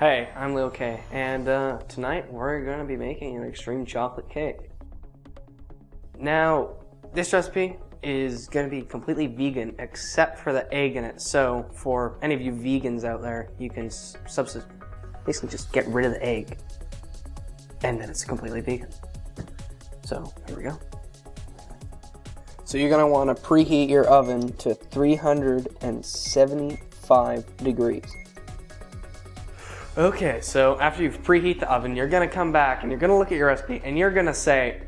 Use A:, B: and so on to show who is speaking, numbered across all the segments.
A: Hey, I'm Lil K, and tonight we're going to be making an extreme chocolate cake. Now, this recipe is going to be completely vegan except for the egg in it, so for any of you vegans out there, you can basically just get rid of the egg, and then it's completely vegan. So, here we go. So you're going to want to preheat your oven to 375 degrees. Okay, so after you've preheat the oven, you're gonna come back and you're gonna look at your recipe and you're gonna say,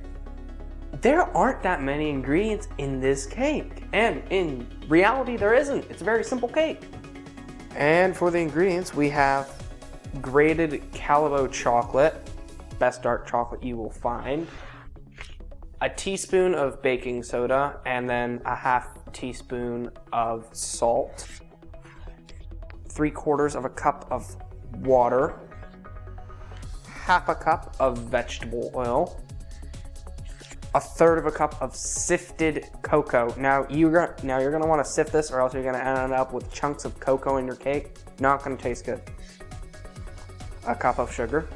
A: there aren't that many ingredients in this cake. And in reality, there isn't. It's a very simple cake. And for the ingredients, we have grated Callebaut chocolate, best dark chocolate you will find, a teaspoon of baking soda, and then a half teaspoon of salt, 3/4 of a cup of water, half a cup of vegetable oil, 1/3 of a cup of sifted cocoa. Now you're gonna want to sift this, or else you're gonna end up with chunks of cocoa in your cake. Not gonna taste good. A cup of sugar,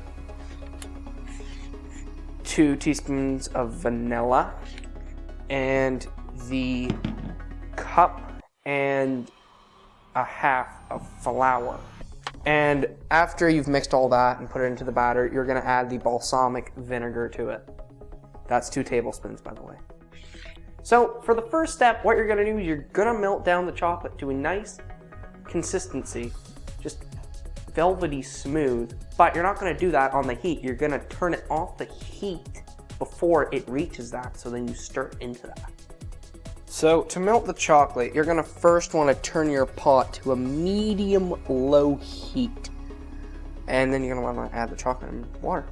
A: 2 teaspoons of vanilla, and the cup and a half of flour. And after you've mixed all that and put it into the batter, you're gonna add the balsamic vinegar to it. That's 2 tablespoons, by the way. So for the first step, what you're gonna do is you're gonna melt down the chocolate to a nice consistency, just velvety smooth, but you're not gonna do that on the heat. You're gonna turn it off the heat before it reaches that, so then you stir into that. So to melt the chocolate, you're gonna first wanna turn your pot to a medium-low heat. And then you're gonna wanna add the chocolate and water.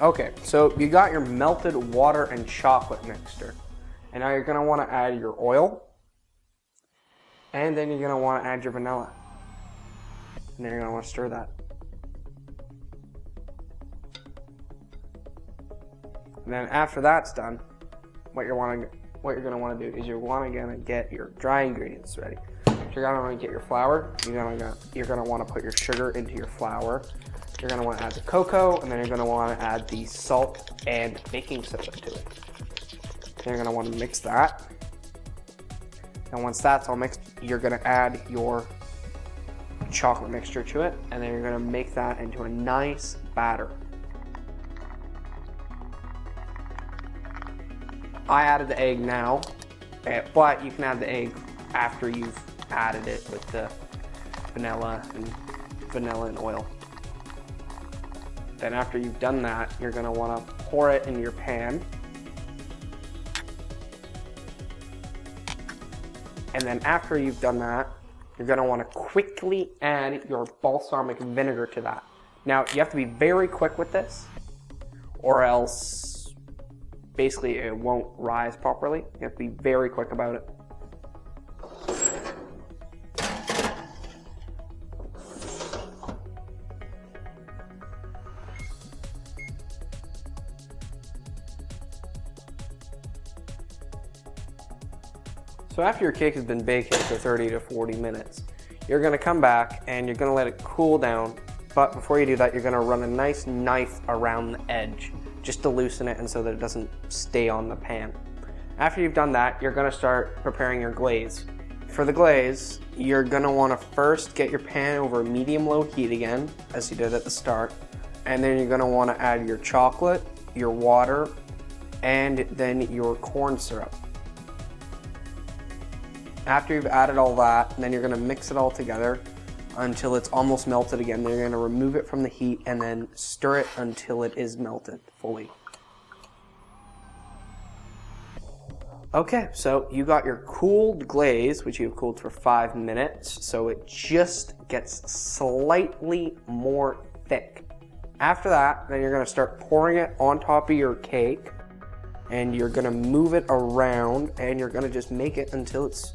A: Okay, so you got your melted water and chocolate mixture. And now you're gonna wanna add your oil. And then you're gonna wanna add your vanilla. And then you're gonna wanna stir that. And then after that's done, what you're gonna wanna do is you're gonna get your dry ingredients ready. So you're gonna wanna get your flour. You're gonna wanna put your sugar into your flour. You're gonna wanna add the cocoa, and then you're gonna wanna add the salt and baking soda to it. Then you're gonna wanna mix that. And once that's all mixed, you're gonna add your chocolate mixture to it, and then you're gonna make that into a nice batter. I added the egg now, but you can add the egg after you've added it with the vanilla and oil. Then after you've done that, you're gonna wanna pour it in your pan. And then after you've done that, you're gonna wanna quickly add your balsamic vinegar to that. Now, you have to be very quick with this, or else basically it won't rise properly. You have to be very quick about it. So after your cake has been baking for 30 to 40 minutes, you're gonna come back and you're gonna let it cool down. But before you do that, you're gonna run a nice knife around the edge, just to loosen it and so that it doesn't stay on the pan. After you've done that, you're gonna start preparing your glaze. For the glaze, you're gonna wanna first get your pan over medium-low heat again, as you did at the start. And then you're gonna wanna add your chocolate, your water, and then your corn syrup. After you've added all that, then you're gonna mix it all together until it's almost melted again. Then you're gonna remove it from the heat and then stir it until it is melted fully. Okay, so you got your cooled glaze, which you've cooled for 5 minutes, so it just gets slightly more thick. After that, then you're gonna start pouring it on top of your cake, and you're gonna move it around, and you're gonna just make it until it's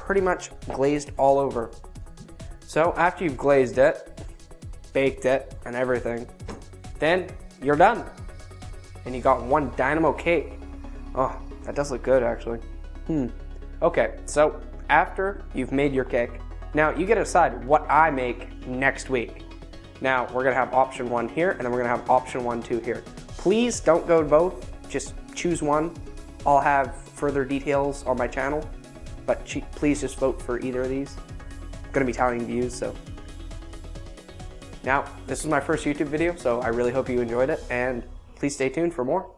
A: pretty much glazed all over. So after you've glazed it, baked it, and everything, then you're done. And you got one dynamo cake. Oh, that does look good actually. Okay, so after you've made your cake, now you get to decide what I make next week. Now we're gonna have option 1 here, and then we're gonna have option 1, 2 here. Please don't go to both, just choose one. I'll have further details on my channel, but please just vote for either of these. I'm gonna be tallying views, so. Now, this is my first YouTube video, so I really hope you enjoyed it, and please stay tuned for more.